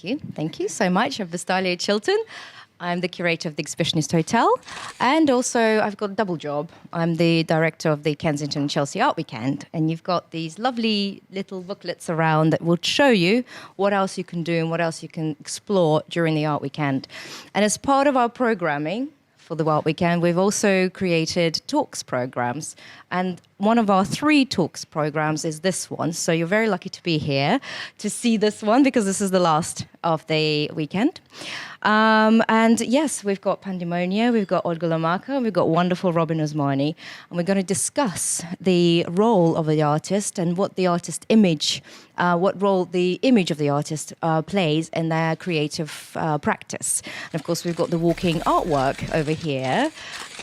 Thank you. Thank you so much. I'm Dali Chilton. I'm the curator of the Exhibitionist Hotel, and also I've got a double job. I'm the director of the Kensington and Chelsea Art Weekend, and you've got these lovely little booklets around that will show you what else you can do and what else you can explore during the Art Weekend. And as part of our programming for the Art Weekend, we've also created talks programs, and one of our 3 talks programs is this one. So you're very lucky to be here to see this one, because this is the last of the weekend. And yes, we've got Pandemonia, we've got Olga Lomaka, we've got wonderful Robin Osmani, and we're going to discuss the role of the artist and what the artist image, what role the image of the artist plays in their creative practice. And of course, we've got the walking artwork over here.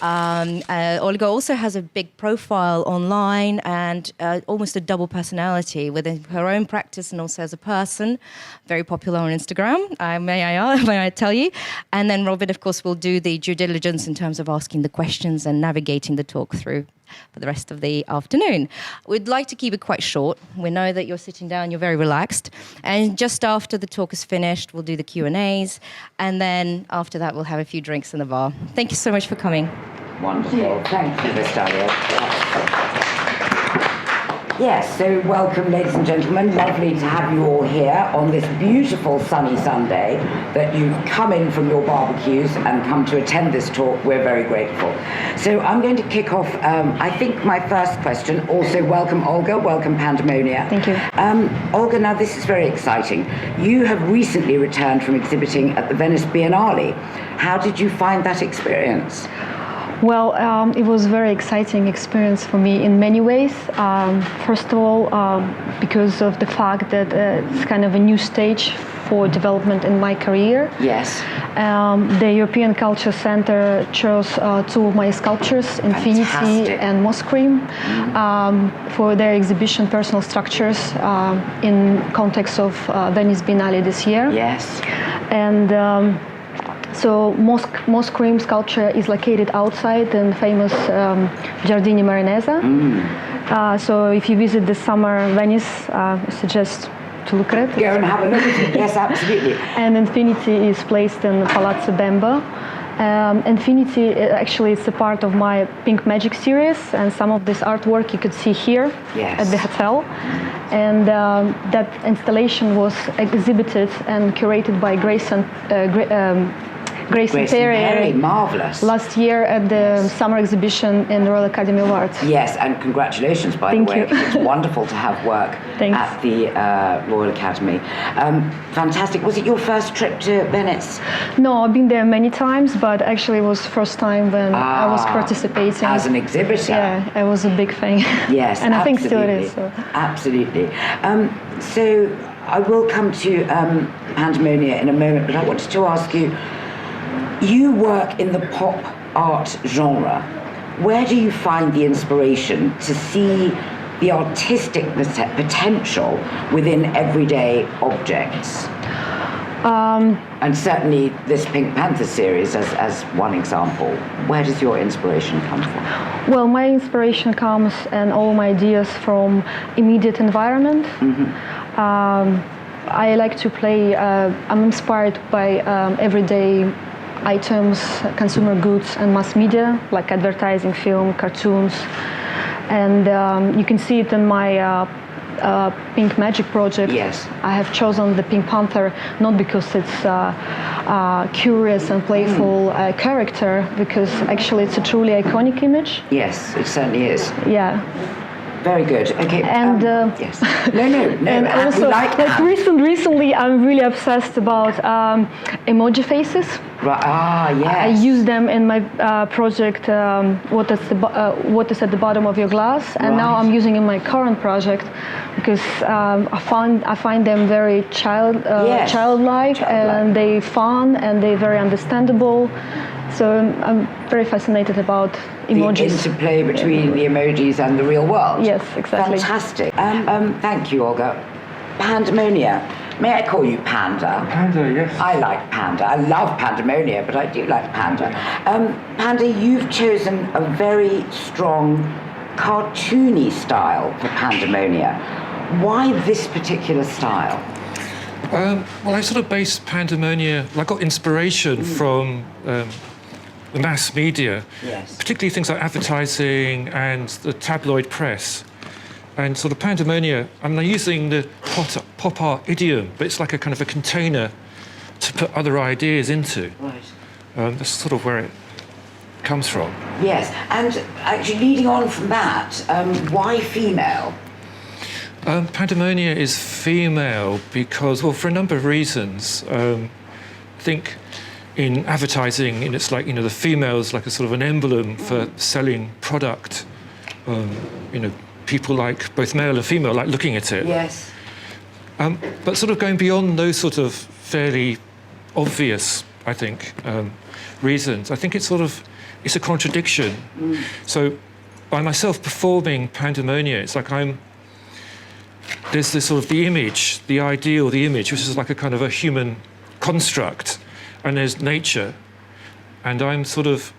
Olga also has a big profile online and almost a double personality within her own practice and also as a person. Very popular on Instagram, may I tell you. And then Robin, of course, will do the due diligence in terms of asking the questions and navigating the talk through for the rest of the afternoon. We'd like to keep it quite short. We know that you're sitting down, you're very relaxed. And just after the talk is finished, we'll do the Q&As. And then after that, we'll have a few drinks in the bar. Thank you so much for coming. Wonderful. Thank you, Miss Dali. Yes, so welcome, ladies and gentlemen. Lovely to have you all here on this beautiful sunny Sunday, that you've come in from your barbecues and come to attend this talk. We're very grateful. So I'm going to kick off, I think, my first question. Also, welcome, Olga. Welcome, Pandemonia. Thank you. Olga, now this is very exciting. You have recently returned from exhibiting at the Venice Biennale. How did you find that experience? Well, it was a very exciting experience for me in many ways. First of all, because of the fact that it's kind of a new stage for development in my career. Yes. The European Culture Center chose 2 of my sculptures, Infinity Fantastic. and Moss Cream, for their exhibition Personal Structures in context of Venice Biennale this year. Yes. And so Moss Cream sculpture is located outside in famous Giardini Marinese. So if you visit this summer Venice, I suggest to look at it. Go and have a look at it. Yes, absolutely. And Infinity is placed in Palazzo Bembo. Infinity actually is a part of my Pink Magic series, and some of this artwork you could see here at the hotel. And that installation was exhibited and curated by Grayson Perry, marvelous. Last year at the summer exhibition in the Royal Academy of Arts. Yes, and congratulations, by the way. It's wonderful to have work at the Royal Academy. Fantastic. Was it your first trip to Venice? No, I've been there many times, but actually it was the first time when I was participating. As an exhibitor? Yeah, I was a big fan. Yes, and absolutely. I think still it is. So. Absolutely. So I will come to Pandemonia in a moment, but I wanted to ask you, you work in the pop art genre. Where do you find the inspiration to see the artistic potential within everyday objects? And certainly this Pink Panther series as one example. Where does your inspiration come from? Well, my inspiration comes and all my ideas from immediate environment. I like to play, I'm inspired by everyday items, consumer goods and mass media, like advertising, film, cartoons. And you can see it in my Pink Magic project. Yes. I have chosen the Pink Panther not because it's a curious and playful character, because actually it's a truly iconic image. Yes, it certainly is. Yeah. Very good. Okay. And yes. No. And also, recently, I'm really obsessed about emoji faces. Right. Yes. I use them in my project. What is at the bottom of your glass, and now I'm using in my current project because I find them very childlike, and they fun and they very understandable. So I'm very fascinated about emojis. The interplay between the emojis and the real world. Yes, exactly. Fantastic. Thank you, Olga. Pandemonia. May I call you Panda? Panda, yes. I like Panda. I love Pandemonia, but I do like Panda. Panda, you've chosen a very strong cartoony style for Pandemonia. Why this particular style? Well, I sort of based Pandemonia, I got inspiration from the mass media, Yes. particularly things like advertising and the tabloid press. And sort of Pandemonia, I'm using the pop art idiom, but it's like a kind of a container to put other ideas into. Right. That's sort of where it comes from. Yes, and actually leading on from that, why female? Pandemonia is female because, well, for a number of reasons. I think in advertising, it's like, the female's like a sort of an emblem for selling product. People like, both male and female, like looking at it. Yes. But sort of going beyond those sort of fairly obvious, I think, reasons, I think it's a contradiction. So by myself performing Pandemonia, it's like there's this sort of the image, the ideal, the image, which is like a kind of a human construct, and there's nature, and I'm sort of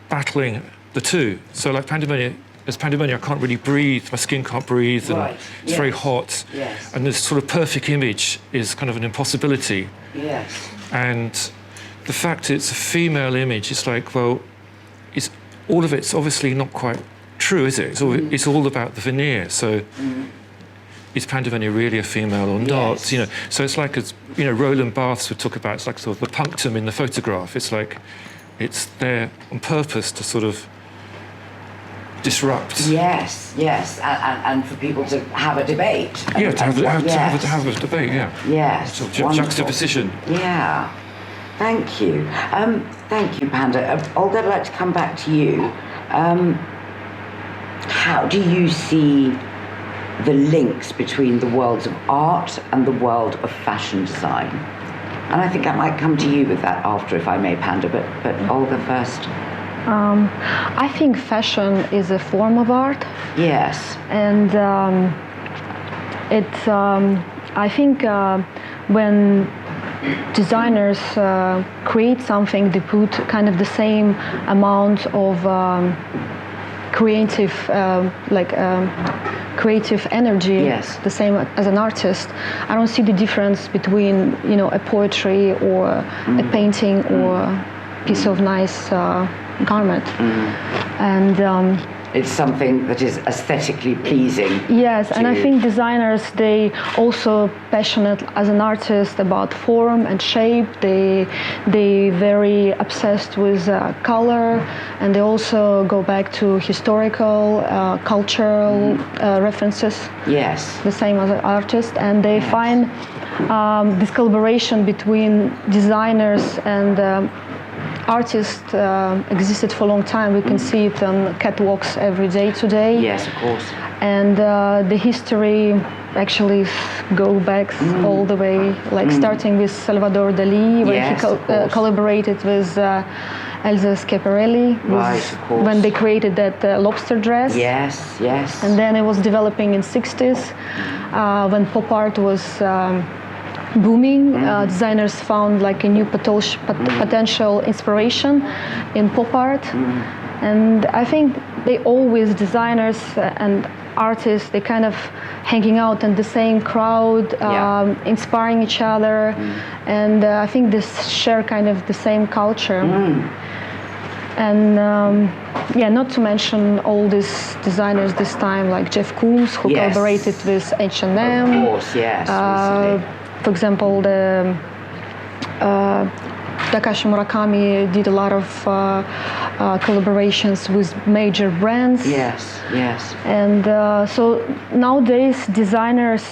battling the two. So like Pandemonia, as Pandemonia, I can't really breathe, my skin can't breathe, and Right. it's very hot, Yes. and this sort of perfect image is kind of an impossibility. Yes. And the fact it's a female image, it's like, well, all of it's obviously not quite true, is it? It's all about the veneer. So is Pandemonia really a female or not? Yes. So it's like, Roland Barthes would talk about, it's like sort of the punctum in the photograph. It's like, it's there on purpose to sort of disrupt. Yes, and for people to have a debate. Yeah, to have Yes. a debate, yeah. Yes. Sort of wonderful. juxtaposition. Yeah. Thank you. Thank you, Panda. Olga, I'd like to come back to you. How do you see the links between the worlds of art and the world of fashion design? And I think I might come to you with that after, if I may, Panda, but Olga first. I think fashion is a form of art. Yes. And I think when designers create something, they put kind of the same amount of creative energy, Yes. the same as an artist. I don't see the difference between a poetry or a painting or a piece of nice garment. And It's something that is aesthetically pleasing. yes, and I think designers, they also passionate as an artist about form and shape. They very obsessed with color, and they also go back to historical, cultural references. Yes. The same as an artist, and they find this collaboration between designers and artists existed for a long time. We can see it on catwalks every day today. Yes, of course. And the history actually go back all the way, like starting with Salvador Dali, when Yes, he of course. collaborated with Elsa Schiaparelli, Right, of course. when they created that lobster dress. Yes, yes. And then it was developing in 60s, when pop art was booming. Designers found like a new potential inspiration in pop art. And I think designers and artists, they kind of hanging out in the same crowd, inspiring each other. And I think they share kind of the same culture. And not to mention all these designers this time, like Jeff Koons, who Yes. collaborated with H&M. Of course, yes. recently. For example, Takashi Murakami did a lot of collaborations with major brands. Yes, yes. And so nowadays, designers,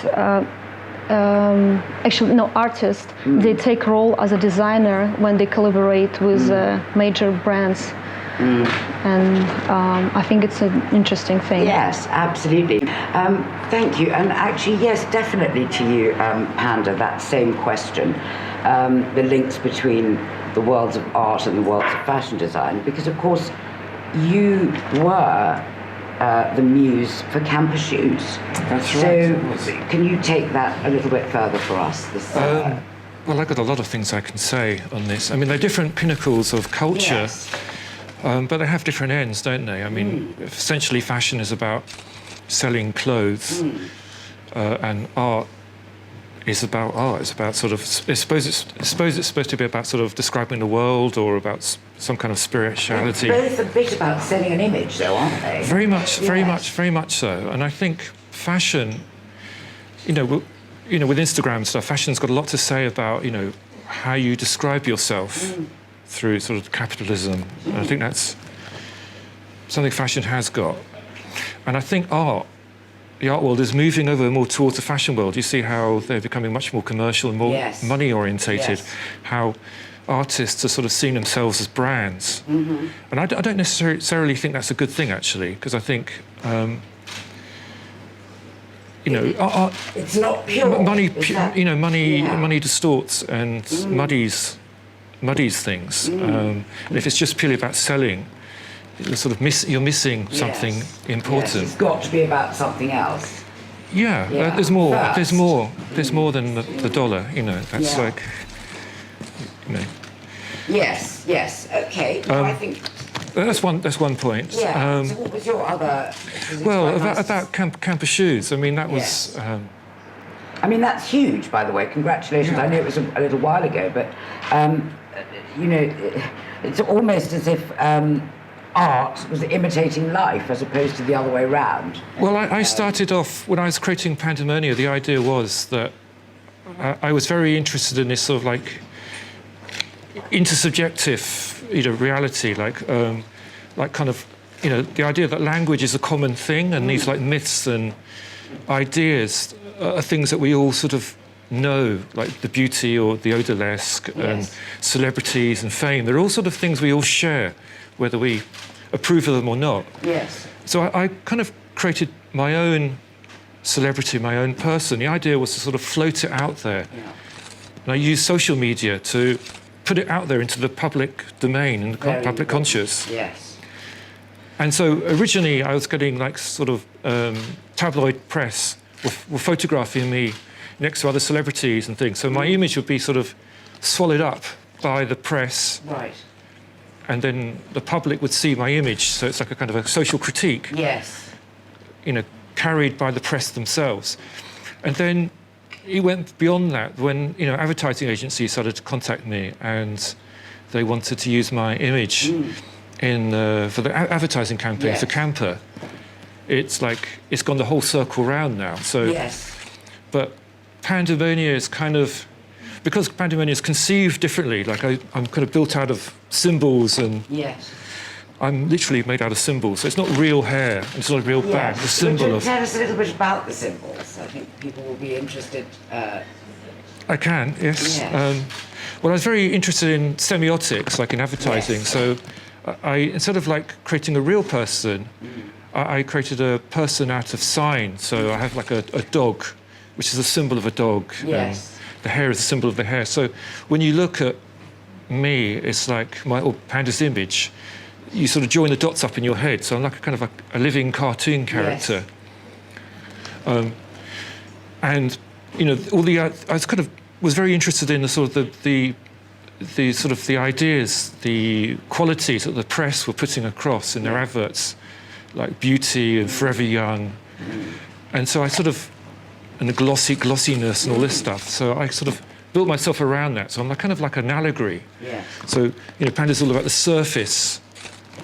artists, they take role as a designer when they collaborate with major brands. And I think it's an interesting thing. Yes, absolutely. Thank you. And actually, yes, definitely to you, Panda, that same question. The links between the worlds of art and the worlds of fashion design, because of course you were the muse for campus shoes. That's so right. So can you take that a little bit further for us? Well, I've got a lot of things I can say on this. I mean, they're different pinnacles of culture. Yes. But they have different ends, don't they? I mean, essentially fashion is about selling clothes, and art is about art. It's about sort of, I suppose it's supposed to be about sort of describing the world or about some kind of spirituality. They're both a bit about selling an image, though, aren't they? Very much, very much so. And I think fashion, you know, with Instagram and stuff, fashion's got a lot to say about, you know, how you describe yourself through sort of capitalism. And I think that's something fashion has got. And I think the art world is moving over more towards the fashion world. You see how they're becoming much more commercial and more money orientated. How artists are sort of seeing themselves as brands. And I don't necessarily think that's a good thing, actually, because I think, you know, art, it's not pure. Money distorts and muddies things. And if it's just purely about selling, you're sort of you're missing something important. Yes, it's got to be about something else. Yeah, there's more. There's more than the dollar. You know, that's like, you know. Yes. Okay. I think that's one point. Yeah. So what was your other? Well, about camper shoes. I mean, that was. I mean, that's huge, by the way. Congratulations. I know it was a little while ago, but you know, it's almost as if art was imitating life as opposed to the other way around. Well, I started off when I was creating Pandemonia. The idea was that I was very interested in this sort of like intersubjective, you know, reality, like kind of, you know, the idea that language is a common thing, and these like myths and ideas are things that we all sort of know, like the beauty or the odalisque and celebrities and fame. They're all sort of things we all share, whether we approve of them or not. Yes. So I kind of created my own celebrity, my own person. The idea was to sort of float it out there. Yeah. And I used social media to put it out there into the public domain and the public conscious. Yes. And so originally I was getting like sort of tabloid press were photographing me next to other celebrities and things. So my image would be sort of swallowed up by the press. Right. And then the public would see my image, so it's like a kind of a social critique. Yes. You know, carried by the press themselves. And then it went beyond that when, you know, advertising agencies started to contact me and they wanted to use my image for the advertising campaign for Camper. It's like, it's gone the whole circle round now. So, but Pandemonia is kind of, because Pandemonia is conceived differently, like I'm kind of built out of symbols and I'm literally made out of symbols. So it's not real hair, it's not a real bag. The symbol of. Tell us a little bit about the symbols. I think people will be interested. I can, yes. Well, I was very interested in semiotics, like in advertising. So instead of like creating a real person, I created a person out of sign. So I have like a dog, which is a symbol of a dog. The hair is a symbol of the hair. So when you look at me, it's like or Panda's image. You sort of join the dots up in your head. So I'm like a kind of a living cartoon character. And you know, I was very interested in the sort of the sort of the ideas, the qualities that the press were putting across in their adverts, like beauty and forever young. And so I sort of, and the glossiness and all this stuff. So I sort of built myself around that. So I'm like kind of like an allegory. So, you know, Panda's all about the surface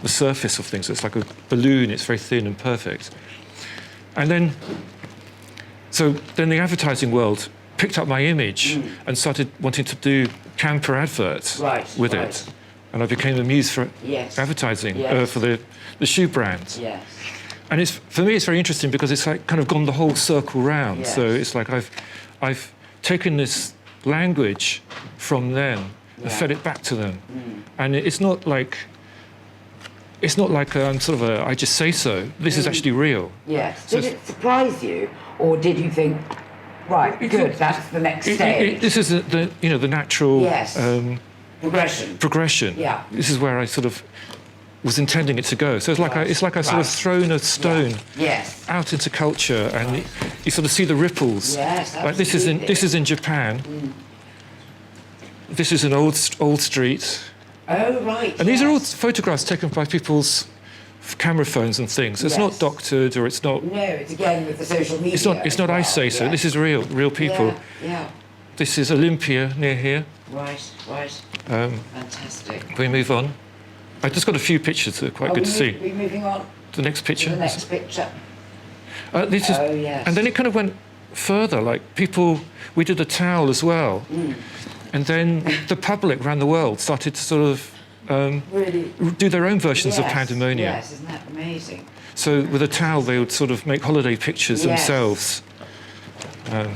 of things. So it's like a balloon, it's very thin and perfect. And then the advertising world picked up my image and started wanting to do camper adverts with it. And I became the muse for advertising, for the shoe brand. And for me, it's very interesting because it's like kind of gone the whole circle round. So it's like I've taken this language from them and fed it back to them. And it's not like I'm sort of I just say so. This is actually real. So did it surprise you, or did you think, right, good, that's the next stage? This is the natural progression. This is where I sort of was intending it to go. So it's like I sort of thrown a stone out into culture, and you sort of see the ripples. Like this is in Japan. This is an old street. Oh right. And these are all photographs taken by people's camera phones and things. It's Yes. not doctored, or it's not. No, it's again with the social media. It's not. I say so. Yes. This is real people. Yeah. This is Olympia near here. Right. Fantastic. We move on. I just got a few pictures that are quite good to see. We're moving on The next to picture. the next picture. This is, Oh, yes. and then it kind of went further. Like people, we did a towel as well, and then the public around the world started to sort of Really. do their own versions of Yes, pandemonium. Yes, isn't that amazing? So with a towel, they would sort of make holiday pictures Yes. themselves.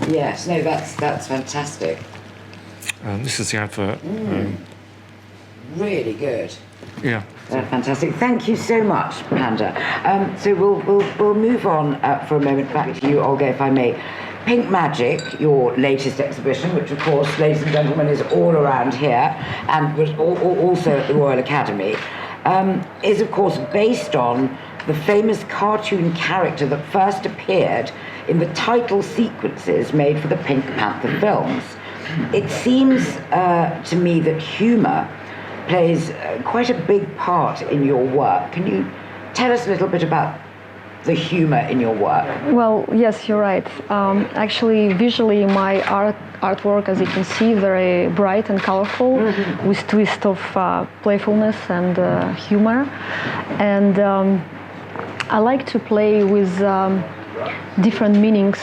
Yes, no, that's fantastic. This is the advert. Really good. Yeah. Fantastic. Thank you so much, Panda. So we'll move on for a moment back to you, Olga, if I may. Pink Magic, your latest exhibition, which of course, ladies and gentlemen, is all around here and was also at the Royal Academy, is of course based on the famous cartoon character that first appeared in the title sequences made for the Pink Panther films. It seems to me that humour plays quite a big part in your work. Can you tell us a little bit about the humour in your work? Well, yes, you're right. Actually, visually, my artwork, as you can see, very bright and colorful, with twist of playfulness and humor. And I like to play with different meanings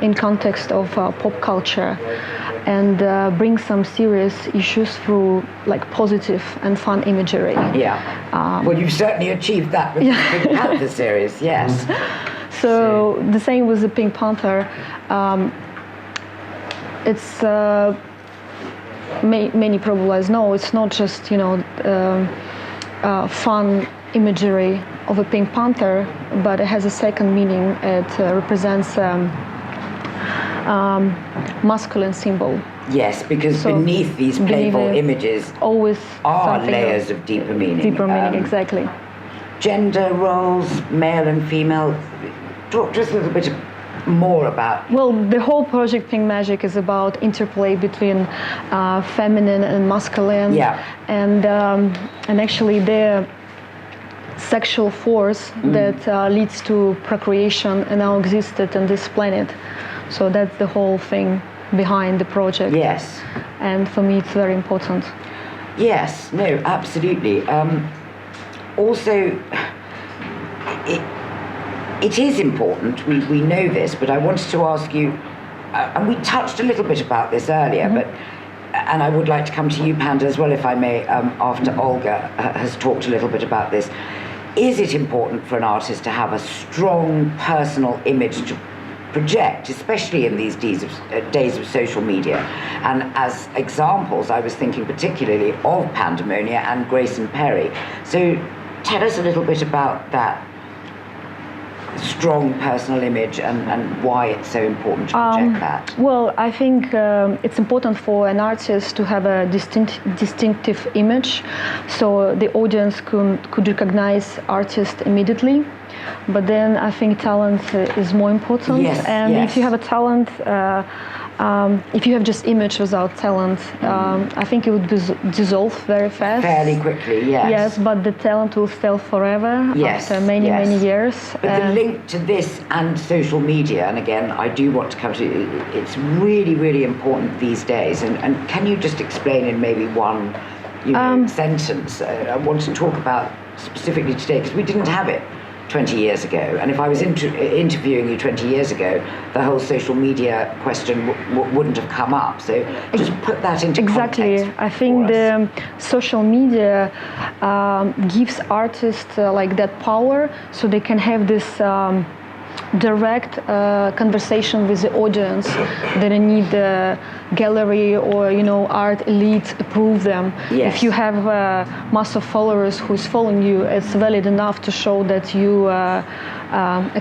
in context of pop culture, and bring some serious issues through like positive and fun imagery. Yeah. Well, you've certainly achieved that with the Pink Panther series, yes. So the same with the Pink Panther. It's many probably know it's not just fun imagery of a Pink Panther, but it has a second meaning. It represents masculine symbol. Yes, because beneath these playful images always are layers of deeper meaning. Deeper meaning, exactly. Gender roles, male and female. Talk just a little bit more about. Well, the whole project Pink Magic is about interplay between feminine and masculine. Yeah. And actually the sexual force that leads to procreation and now existed on this planet. So that's the whole thing behind the project. Yes. And for me, it's very important. Yes, no, absolutely. Also, it is important, we know this, but I wanted to ask you, and we touched a little bit about this earlier, and I would like to come to you, Panda, as well, if I may, after Olga has talked a little bit about this. Is it important for an artist to have a strong personal image to project, especially in these days of social media? And as examples, I was thinking particularly of Pandemonia and Grayson Perry. So tell us a little bit about that strong personal image and why it's so important to project that. Well, I think it's important for an artist to have a distinctive image, so the audience could recognize artist immediately. But then I think talent is more important. Yes, and yes. if you have a talent, if you have just image without talent, I think it would dissolve very fast. Fairly quickly, yes. Yes, but the talent will stay forever after many years. But the link to this and social media, and again, I do want to come to it's really, really important these days. And can you just explain in maybe one sentence? I want to talk about specifically today, because we didn't have it 20 years ago, and if I was interviewing you 20 years ago, the whole social media question wouldn't have come up. So just put that into context. I think the social media gives artists like that power, so they can have this direct conversation with the audience. They don't need the gallery or art elite approve them. Yes. If you have a mass of followers who is following you, it's valid enough to show that you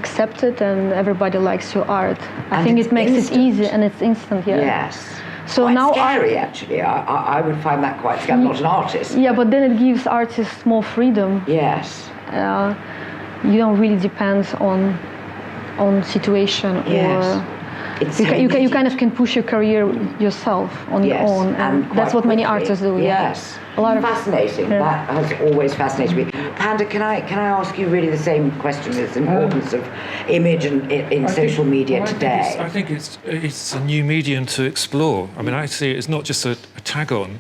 accept it and everybody likes your art. I think it makes it easy and it's instant. Yeah. Yes. So quite now scary, actually. I would find that quite scary. I'm not an artist. Yeah, but then it gives artists more freedom. Yes. You don't really depend on situation Yes. it's you kind of can push your career yourself on your own, and that's what many artists do. Yes, a lot of fascinating. That has always fascinated me. Panda, can I ask you really the same question? It's the importance of image in social media today. I think it's a new medium to explore. I mean, I see it as not just a tag on.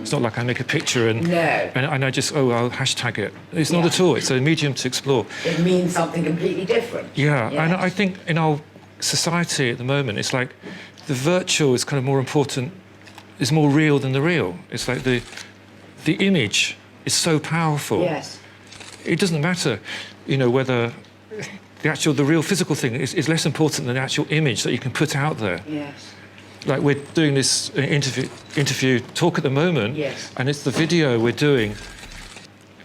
It's not like I make a picture and I just, I'll hashtag it. It's not at all. It's a medium to explore. It means something completely different. Yeah, and I think in our society at the moment, it's like the virtual is kind of more important, is more real than the real. It's like the image is so powerful. Yes. It doesn't matter, whether the real physical thing is less important than the actual image that you can put out there. Yes. Like we're doing this interview talk at the moment, and it's the video we're doing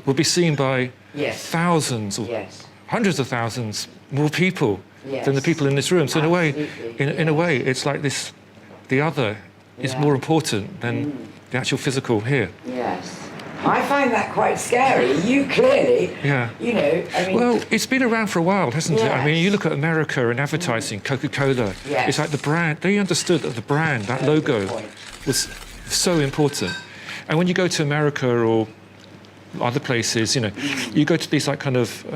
will be seen by thousands or hundreds of thousands more people than the people in this room. So in a way, it's like this. The other is more important than the actual physical here. Yes. I find that quite scary. You clearly, I mean... Well, it's been around for a while, hasn't it? I mean, you look at America and advertising, Coca-Cola. Yes. It's like the brand, they understood that the brand, that logo, was so important. And when you go to America or other places, you go to these like kind of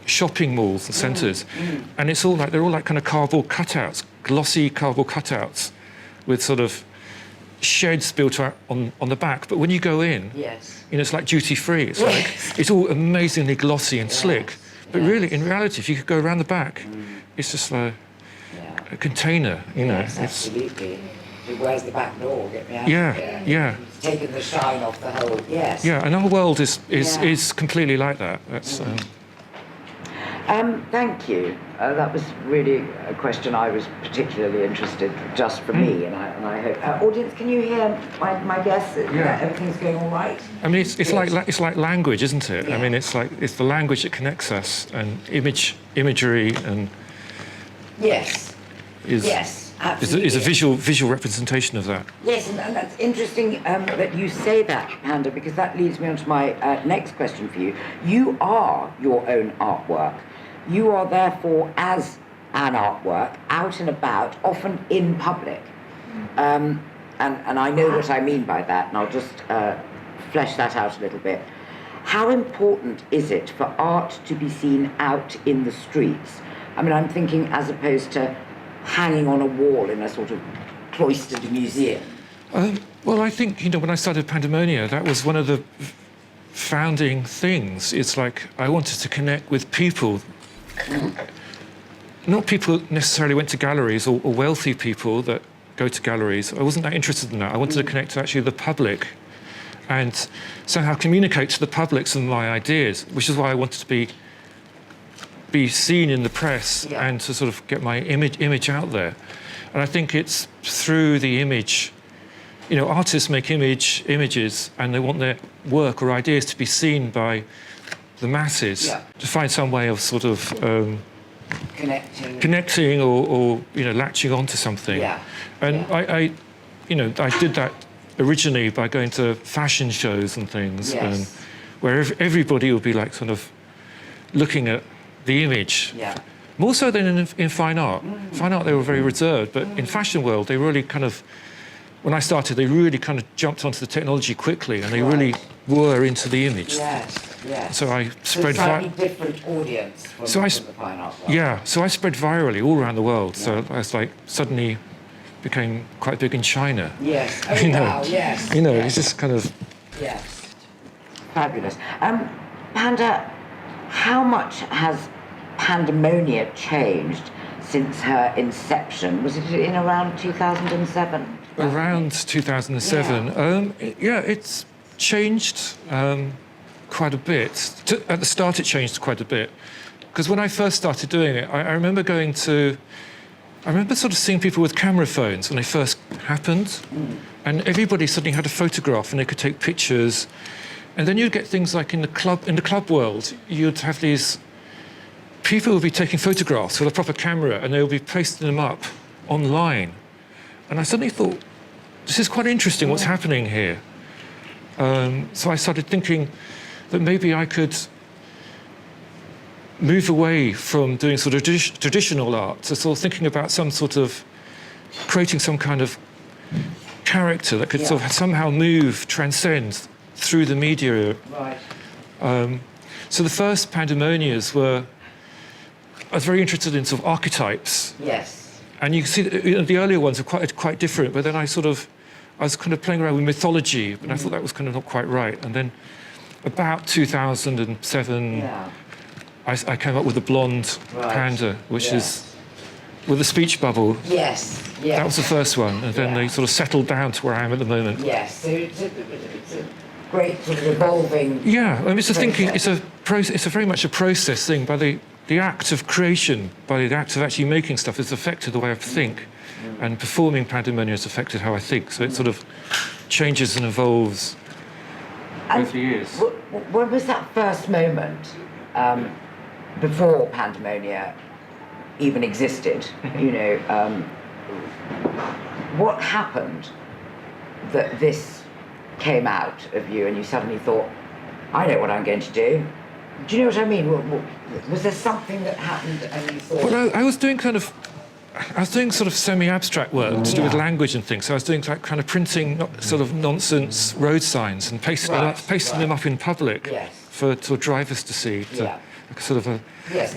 shopping malls and centres, and it's all like, they're all like kind of cardboard cutouts, glossy cardboard cutouts with sort of sheds built out on the back, but when you go in, it's like duty free. It's like it's all amazingly glossy and slick. But really, in reality, if you could go around the back, it's just like a container. Yes, absolutely. Where's the back door? Get me out. Yeah. It's taken the shine off the whole. Yes. Yeah, and our world is completely like that. That's. Thank you. That was really a question I was particularly interested just for me, and I hope audience, can you hear my guess that everything's going all right? I mean, it's like language, isn't it? Yeah. I mean, it's the language that connects us, and imagery, and is a visual representation of that. Yes, and that's interesting that you say that, Panda, because that leads me on to my next question for you. You are your own artwork. You are therefore, as an artwork, out and about, often in public. And I know what I mean by that, and I'll just flesh that out a little bit. How important is it for art to be seen out in the streets? I mean, I'm thinking as opposed to hanging on a wall in a sort of cloistered museum. Well, I think, when I started Pandemonia, that was one of the founding things. It's like I wanted to connect with people. Not people necessarily went to galleries or wealthy people that go to galleries. I wasn't that interested in that. I wanted to connect to actually the public and somehow communicate to the public some of my ideas, which is why I wanted to be seen in the press and to sort of get my image out there. And I think it's through the image. Artists make images and they want their work or ideas to be seen by the masses, to find some way of sort of connecting or latching onto something. And I did that originally by going to fashion shows and things, and where everybody would be like sort of looking at the image. More so than in fine art. Fine art, they were very reserved, but in fashion world, they really kind of, when I started, they really kind of jumped onto the technology quickly, and they really were into the image. So I spread slightly different audience from the fine art world. Yeah, so I spread virally all around the world. So I was like suddenly became quite big in China. Yes. Oh, wow. Yes. It's just kind of. Yes. Fabulous. Panda, how much has Pandemonia changed since her inception? Was it in around 2007? Around 2007. It's changed quite a bit. At the start, it changed quite a bit. Because when I first started doing it, I remember sort of seeing people with camera phones when they first happened. And everybody suddenly had a photograph and they could take pictures. And then you'd get things like in the club world, you'd have these people would be taking photographs with a proper camera and they would be pasting them up online. And I suddenly thought, this is quite interesting what's happening here. So I started thinking that maybe I could move away from doing sort of traditional art to sort of thinking about some sort of creating some kind of character that could sort of somehow move, transcend through the media. Right. So the first Pandemonias I was very interested in sort of archetypes. Yes. And you can see that, the earlier ones are quite different, but then I was kind of playing around with mythology, and I thought that was kind of not quite right. And then about 2007, I came up with the blonde panda, which is with a speech bubble. Yes. That was the first one, and then they sort of settled down to where I am at the moment. Yes. So it's a great sort of evolving. Yeah, I mean, it's a very much a process thing. By the act of creation, by the act of actually making stuff, has affected the way I think, and performing Pandemonia has affected how I think. So it sort of changes and evolves over the years. When was that first moment before Pandemonia even existed? You know, what happened that this came out of you and you suddenly thought, I know what I'm going to do? Do you know what I mean? Was there something that happened and you thought... Well, I was doing sort of semi-abstract work to do with language and things. So I was doing like kind of printing sort of nonsense road signs and pasting them up in public for drivers to see. Like sort of a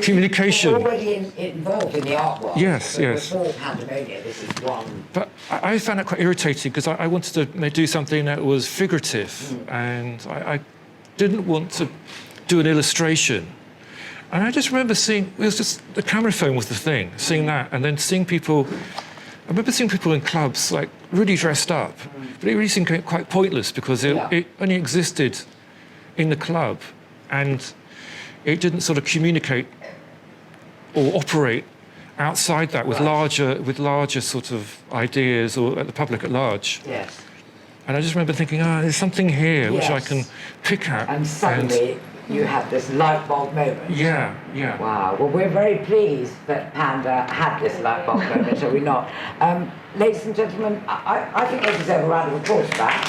communication. You're already involved in the art world. Yes. Before Pandemonia, this is one. But I found it quite irritating because I wanted to do something that was figurative, and I didn't want to do an illustration. And I just remember seeing, it was just, the camera phone was the thing, seeing that, and then seeing people, I remember seeing people in clubs, like, really dressed up, but it really seemed quite pointless because it only existed in the club, and it didn't sort of communicate or operate outside that with larger sort of ideas or at the public at large. Yes. And I just remember thinking, there's something here which I can pick at. And suddenly you had this light bulb moment. Yeah. Wow. Well, we're very pleased that Panda had this light bulb moment, shall we not? Ladies and gentlemen, I think they deserve a round of applause for that.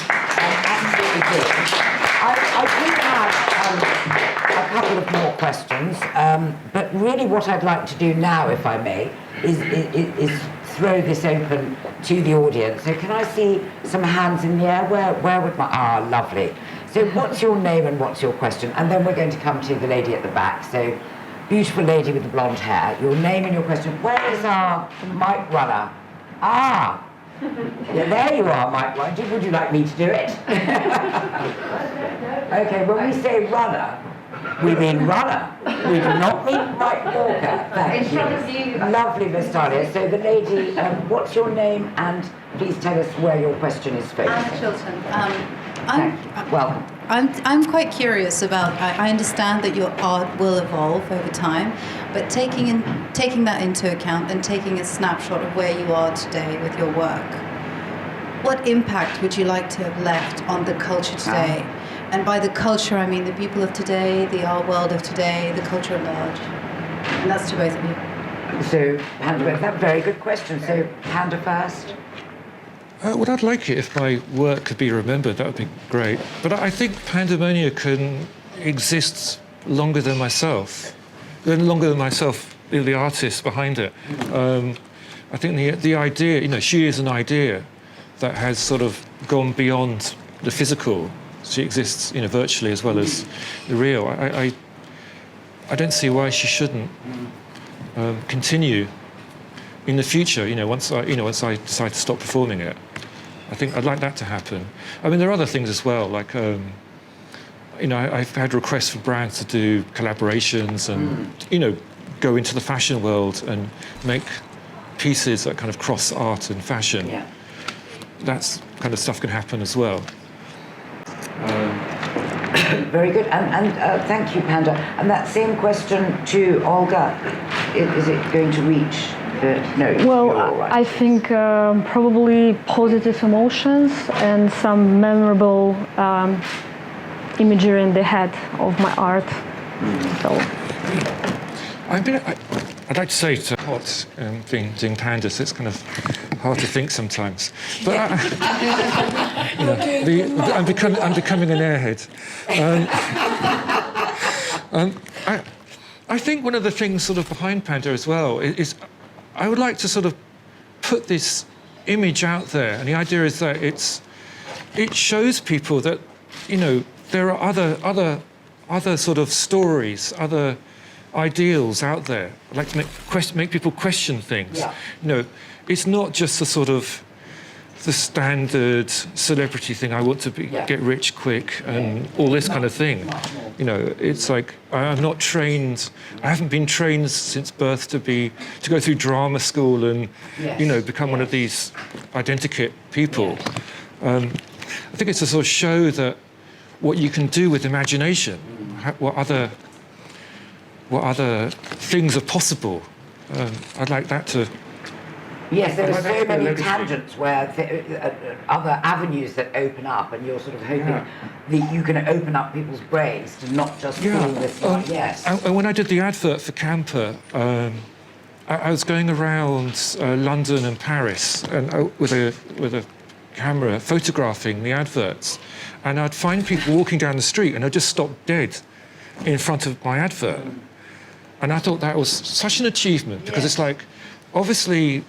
Absolutely do. I do have a couple of more questions, but really what I'd like to do now, if I may, is throw this open to the audience. So can I see some hands in the air? Where would my... lovely. So what's your name and what's your question? And then we're going to come to the lady at the back. So, beautiful lady with the blonde hair, your name and your question. Where is our mic runner? Yeah, there you are, mic runner. Would you like me to do it? Okay, when we say runner, we mean runner. We do not mean Mike Walker. Thank you. Lovely, Miss Dali. So the lady, what's your name, and please tell us where your question is focused. Anne Chilton. Welcome. I'm quite curious about. I understand that your art will evolve over time, but taking that into account and taking a snapshot of where you are today with your work, what impact would you like to have left on the culture today? And by the culture, I mean the people of today, the art world of today, the culture at large. And that's to both of you. So, Panda, that's a very good question. So, Panda first. Well, I'd like it if my work could be remembered. That would be great. But I think Pandemonia can exist longer than myself, the artist behind it. I think the idea, she is an idea that has sort of gone beyond the physical. She exists, virtually as well as the real. I don't see why she shouldn't continue in the future. Once I decide to stop performing it, I think I'd like that to happen. I mean, there are other things as well. Like, I've had requests for brands to do collaborations and go into the fashion world and make pieces that kind of cross art and fashion. Yeah. That kind of stuff can happen as well. Very good, and thank you, Panda. And that same question to Olga, is it going to reach the... No, well, you're all right. I think probably positive emotions and some memorable imagery in the head of my art. So. I'd like to say it's hot doing pandas. It's kind of hard to think sometimes. But I'm becoming an airhead. I think one of the things sort of behind Panda as well is I would like to sort of put this image out there, and the idea is that it shows people that, you know, there are other sort of stories, other ideals out there. I like to make people question things. Yeah. You know, it's not just the sort of the standard celebrity thing. I want to get rich quick and all this kind of thing. You know, it's like I'm not trained. I haven't been trained since birth to go through drama school and you know become one of these identikit people. I think it's to sort of show that what you can do with imagination, what other things are possible. I'd like that to. Yes, there are so many tangents where other avenues that open up, and you're sort of hoping that you can open up people's brains to not just feel this. Yes. And when I did the advert for Camper, I was going around London and Paris and with a camera photographing the adverts, and I'd find people walking down the street, and I'd just stop dead in front of my advert, and I thought that was such an achievement because it's like, obviously.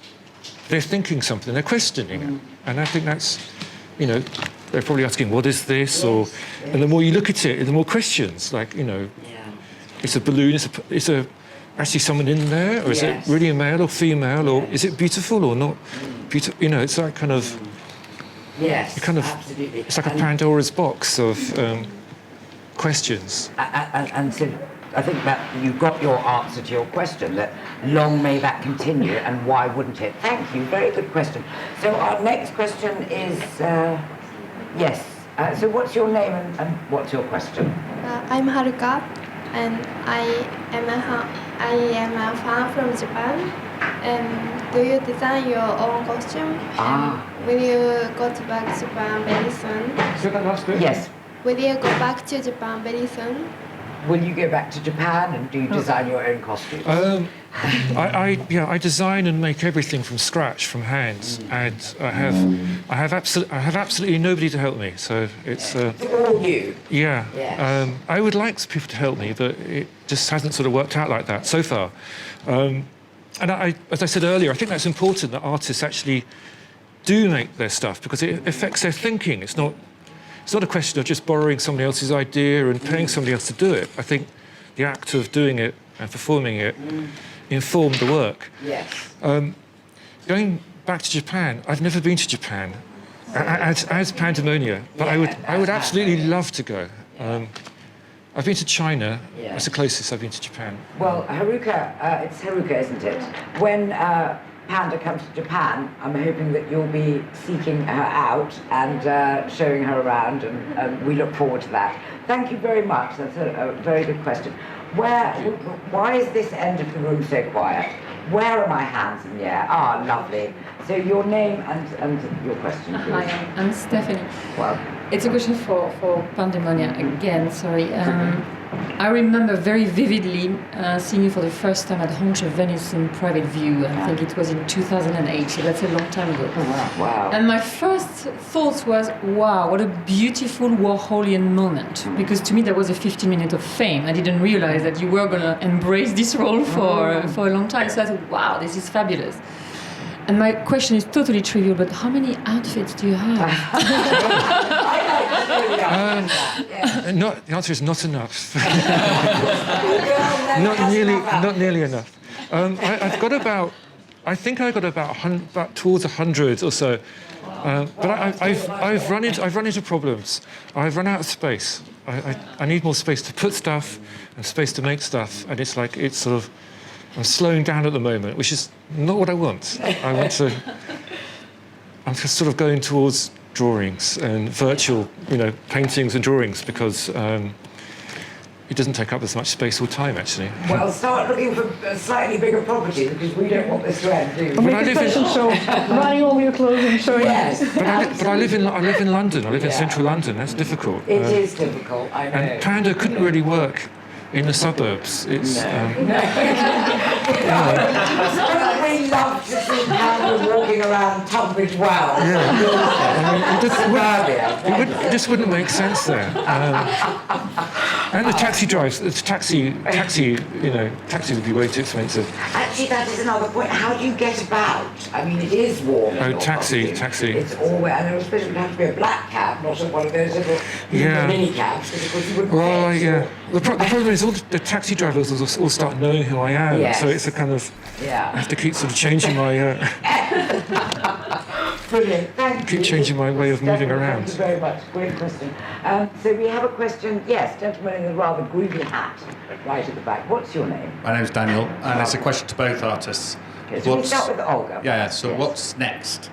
They're thinking something, they're questioning it. And I think that's, you know, they're probably asking, what is this? Or, and the more you look at it, the more questions, like, you know, it's a balloon, is actually someone in there? Or is it really a male or female? Or is it beautiful or not beautiful? You know, it's like kind of, absolutely. It's like a Pandora's box of questions. And so I think that you got your answer to your question, that long may that continue, and why wouldn't it? Thank you, very good question. So our next question is, so what's your name and what's your question? I'm Haruka, and I am a fan from Japan. And do you design your own costume? Will you go back to Japan very soon? So that last bit? Yes. Will you go back to Japan very soon? Will you go back to Japan and do you design your own costumes? I design and make everything from scratch, from hand, and I have absolutely nobody to help me. So it's all you. Yeah. Yes. I would like people to help me, but it just hasn't sort of worked out like that so far. And as I said earlier, I think that's important that artists actually do make their stuff because it affects their thinking. It's not a question of just borrowing somebody else's idea and paying somebody else to do it. I think the act of doing it and performing it informed the work. Yes. Going back to Japan, I've never been to Japan as Pandemonia, but I would absolutely love to go. I've been to China. That's the closest I've been to Japan. Well, Haruka, it's Haruka, isn't it? When Panda comes to Japan, I'm hoping that you'll be seeking her out and showing her around, and we look forward to that. Thank you very much. That's a very good question. Why is this end of the room so quiet? Where are my hands in the air? Ah, lovely. So your name and your question, please. Hi, I'm Stephanie. Well, it's a question for Pandemonia again, sorry. I remember very vividly seeing you for the first time at Hongsha Venice in private view. I think it was in 2008, so that's a long time ago. Oh, wow. And my first thought was, wow, what a beautiful Warholian moment. Because to me, that was a 15 minutes of fame. I didn't realize that you were going to embrace this role for a long time. So I thought, wow, this is fabulous. And my question is totally trivial, but how many outfits do you have? The answer is not enough. not nearly enough. I've got about, I think I got about towards 100 or so. But I've run into problems. I've run out of space. I need more space to put stuff and space to make stuff, and it's like it's sort of. I'm slowing down at the moment, which is not what I want. I'm just sort of going towards drawings and virtual, paintings and drawings because it doesn't take up as much space or time, actually. Well, start looking for a slightly bigger property because we don't want this to end, do we? Make a fashion show, running all your clothes and showing. Yes. But I live in London. I live in central London. That's difficult. It is difficult, I know. And Panda couldn't really work in the suburbs. It's we love to see Panda walking around Tunbridge Wells. It just wouldn't make sense there. And the taxi drives, taxi, taxi would be way too expensive. Actually, that is another point. How do you get about? I mean, it is warm. Oh, taxi. It's all and there was supposed to have to be a black cab, not one of those little mini cabs, because of course you wouldn't pay. The problem is all the taxi drivers all start knowing who I am, Yes. so it's a kind of, I have to keep sort of changing my, Brilliant, thank you. keep changing my way of moving around. Thank you very much, great question. So we have a question, yes, gentleman in a rather groovy hat, right at the back. What's your name? My name's Daniel, and it's a question to both artists. Okay, so we start with Olga. Yeah, so Yes. what's next?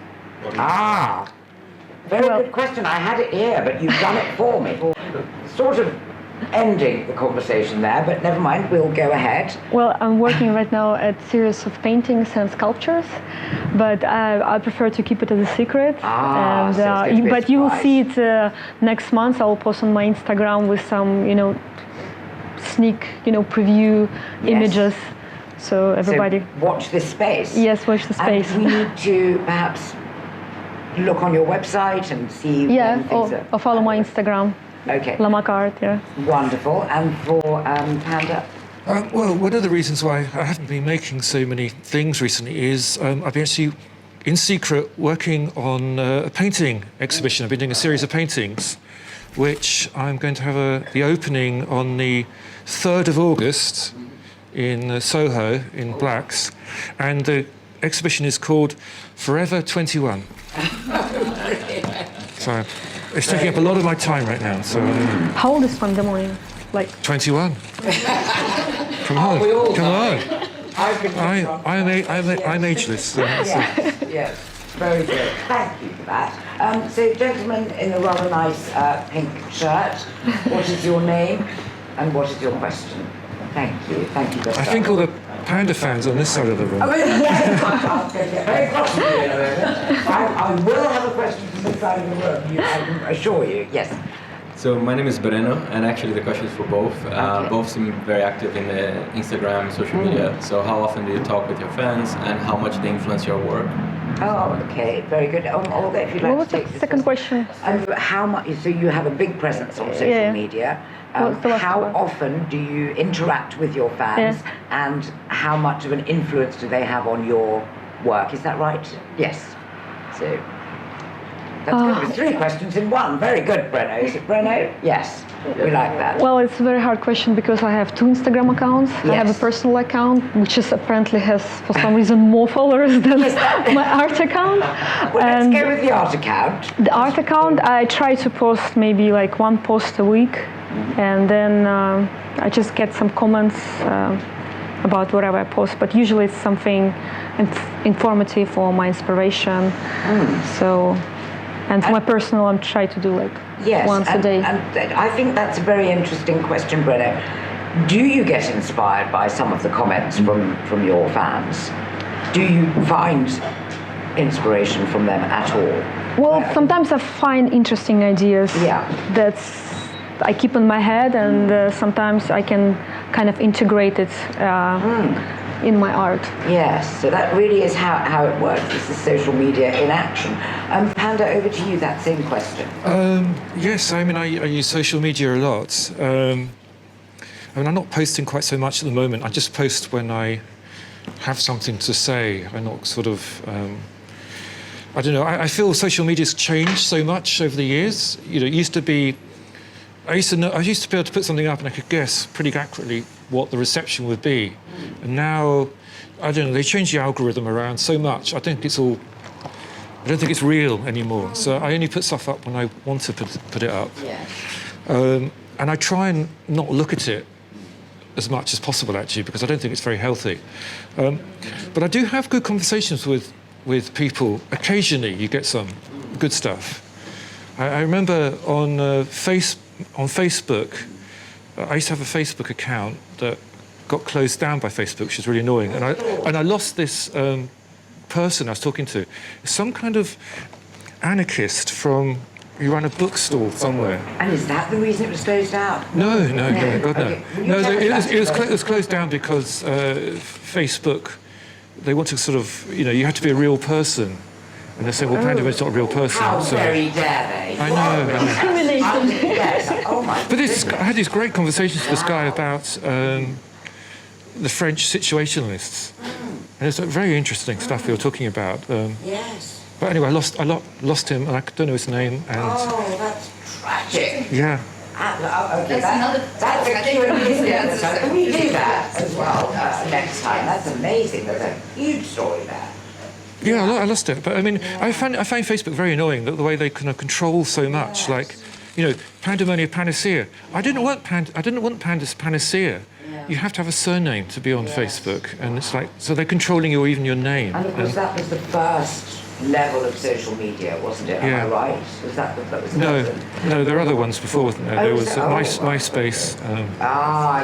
Very good question. I had it here, but you've done it for me. Sort of ending the conversation there, but never mind, we'll go ahead. Well, I'm working right now at a series of paintings and sculptures, but I prefer to keep it as a secret. So it's going to be a But you will surprise. see it next month. I will post on my Instagram with some, sneak, preview images. So everybody, So watch this space. yes, watch the space. And we need to perhaps look on your website and see when things or follow my Instagram, Okay, Lomaka Art. Yeah. wonderful. And for Panda? Well, one of the reasons why I haven't been making so many things recently is I've been actually, in secret, working on a painting exhibition. I've been doing a series of paintings, which I'm going to have the opening on the 3rd of August in Soho, in Blacks. And the exhibition is called Forever 21. So it's taking up a lot of my time right now. So How old is Pandemonia? Like 21. Come on, come on. I'm ageless. So, Yes, very good. Thank you for that. So, gentleman in a rather nice pink shirt, what is your name and what is your question? Thank you. Thank you, I think all the Panda fans on this side of the room. Yes, I'm going to get very cross with you in a moment. I will have a question from this side of the room, I can assure you. Yes. So my name is Breno, and actually the question is for both. Both seem very active in the Instagram, social media. So how often do you talk with your fans, and how much they influence your work? Oh, okay, very good. Olga, if you'd like what was to take the this second question? How much? So you have a big presence on social Yeah. media. What's the last How one? often do you interact with your fans, and how much of an influence do they have on your work? Is that right? Yes. So that's good. There's 3 questions in one. Very good, Breno. Is it Breno? Yes. We like that. Well, it's a very hard question because I have 2 Instagram accounts. I have a Yes. personal account, which is apparently has, for some reason, more followers than my art account. Well, let's And go with the art account. the art account, I try to post maybe like 1 post a week, and then I just get some comments about whatever I post. But usually it's something informative or my inspiration. So, and for my personal, I'm trying to do like once a day. And I think that's a very interesting question, Breno. Do you get inspired by some of the comments from your fans? Do you find inspiration from them at all? Well, sometimes I find interesting ideas that I keep in my head, and sometimes I can kind of integrate it in my art. Yes, so that really is how it works. This is social media in action. Panda, over to you, that same question. Yes, I mean, I use social media a lot. I mean, I'm not posting quite so much at the moment. I just post when I have something to say. I'm not sort of, I don't know, I feel social media's changed so much over the years. It used to be, I used to be able to put something up and I could guess pretty accurately what the reception would be. And now, I don't know, they change the algorithm around so much. I don't think it's real anymore. So I only put stuff up when I want to put it up. And I try and not look at it as much as possible, actually, because I don't think it's very healthy. But I do have good conversations with people. Occasionally, you get some good stuff. I remember on Facebook, I used to have a Facebook account that got closed down by Facebook, which is really annoying. And I lost this person I was talking to. Some kind of anarchist he ran a bookstore somewhere. And is that the reason it was closed down? No, God, no. Okay. No, it was closed down because Facebook, they want to sort of, you had to be a real person. And they're saying, well, Pandemonium's not a real person. How so very dare they? I know. Yes. Oh my. But I had these great conversations with this guy about the French situationalists. And it's very interesting stuff we were talking about. Yes. But anyway, I lost him, and I don't know his name. And Oh, that's tragic. yeah. Okay, that's a Q&A. Can we do that as well next time? That's amazing. There's a huge story there. Yeah, I lost it. But I mean, I find Facebook very annoying, the way they kind of control so much. Like, you know, Pandemonia Panacea. I didn't want Panacea. You have to have a surname to be on Facebook, and it's like, so they're controlling even your name. And of course, that was the first level of social media, wasn't it? Am I right? Was that was no, there are other ones before, wasn't there? There was MySpace.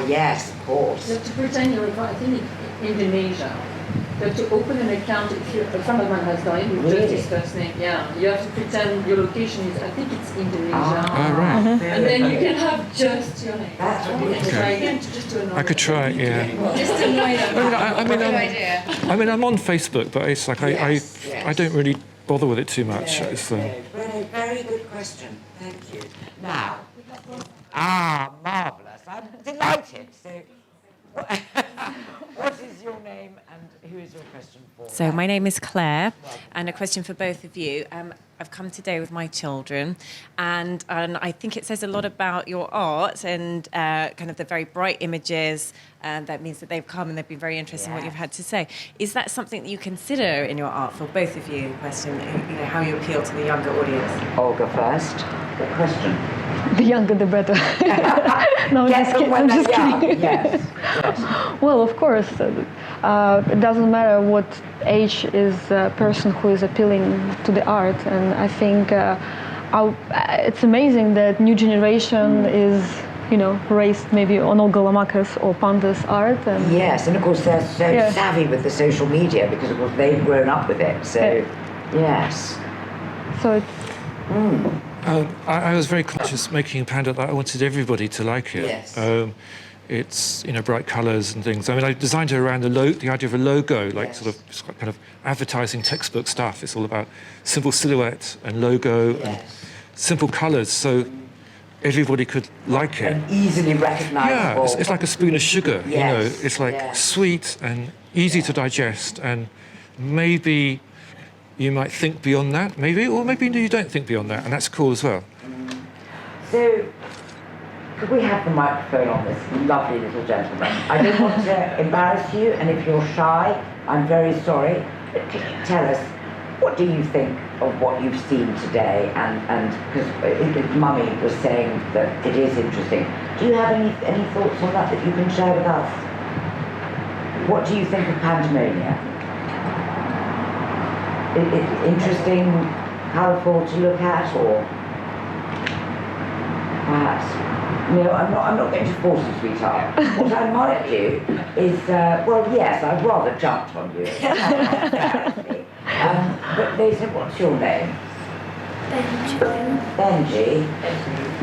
Yes, of course. You have to pretend you're I think in Indonesia. You have to open an account if a friend of mine has died with just his first name. Yeah, you have to pretend your location is, I think it's Indonesia. Right. And then you can have just your name. That's Try again just to annoy I could try it, yeah. Just to annoy them. I mean, I'm on Facebook, but it's like I don't really bother with it too much. It's, Very good question. Thank you. Now, marvellous. I'm delighted. So, what is your name and who is your question for? So my name is Claire, and a question for both of you. I've come today with my children, and I think it says a lot about your art and kind of the very bright images. That means that they've come and they've been very interested in what you've had to say. Is that something that you consider in your art for both of you? Question, you know, how you appeal to the younger audience. Olga first. The question. The younger, the better. No, I'm just kidding. Yes. Well, of course, it doesn't matter what age is a person who is appealing to the art, and I think it's amazing that new generation is, you know, raised maybe on Olga Lomaka's or Panda's art. And yes, and of course they're so savvy with the social media because of course they've grown up with it. So, yes. So it's. I was very conscious making Panda that I wanted everybody to like it. Yes. It's, you know, bright colours and things. I mean, I designed it around the idea of a logo, like sort of it's kind of advertising textbook stuff. It's all about simple silhouette and logo and simple colours, so everybody could like it. And easily recognisable. Yeah, it's like a spoon of sugar. Yes. You know, it's like sweet and easy to digest, and maybe you might think beyond that, or maybe you don't think beyond that, and that's cool as well. So, could we have the microphone on this lovely little gentleman? I don't want to embarrass you, and if you're shy, I'm very sorry. But could you tell us, what do you think of what you've seen today? And because Mummy was saying that it is interesting. Do you have any thoughts on that you can share with us? What do you think of Pandemonia? Interesting, colourful to look at, or perhaps? No, I'm not going to force you, sweetheart. What I might do is, yes, I've rather jumped on you. But they said, what's your name?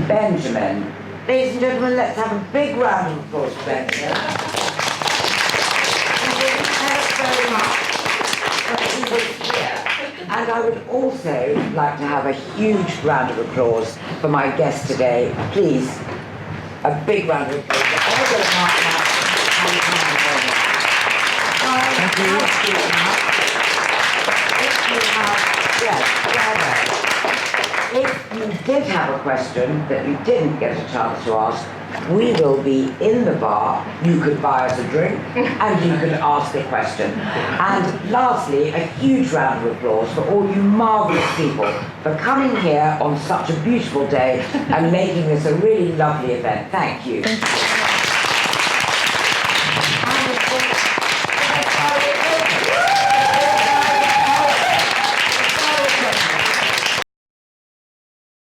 Benjamin. Ladies and gentlemen, let's have a big round of applause for Benjamin. Thank you very much. And I would also like to have a huge round of applause for my guest today. Please, a big round of applause for Olga Lomaka. Thank you. If you did have a question that you didn't get a chance to ask, we will be in the bar. You could buy us a drink and you could ask a question. And lastly, a huge round of applause for all you marvellous people for coming here on such a beautiful day and making this a really lovely event. Thank you.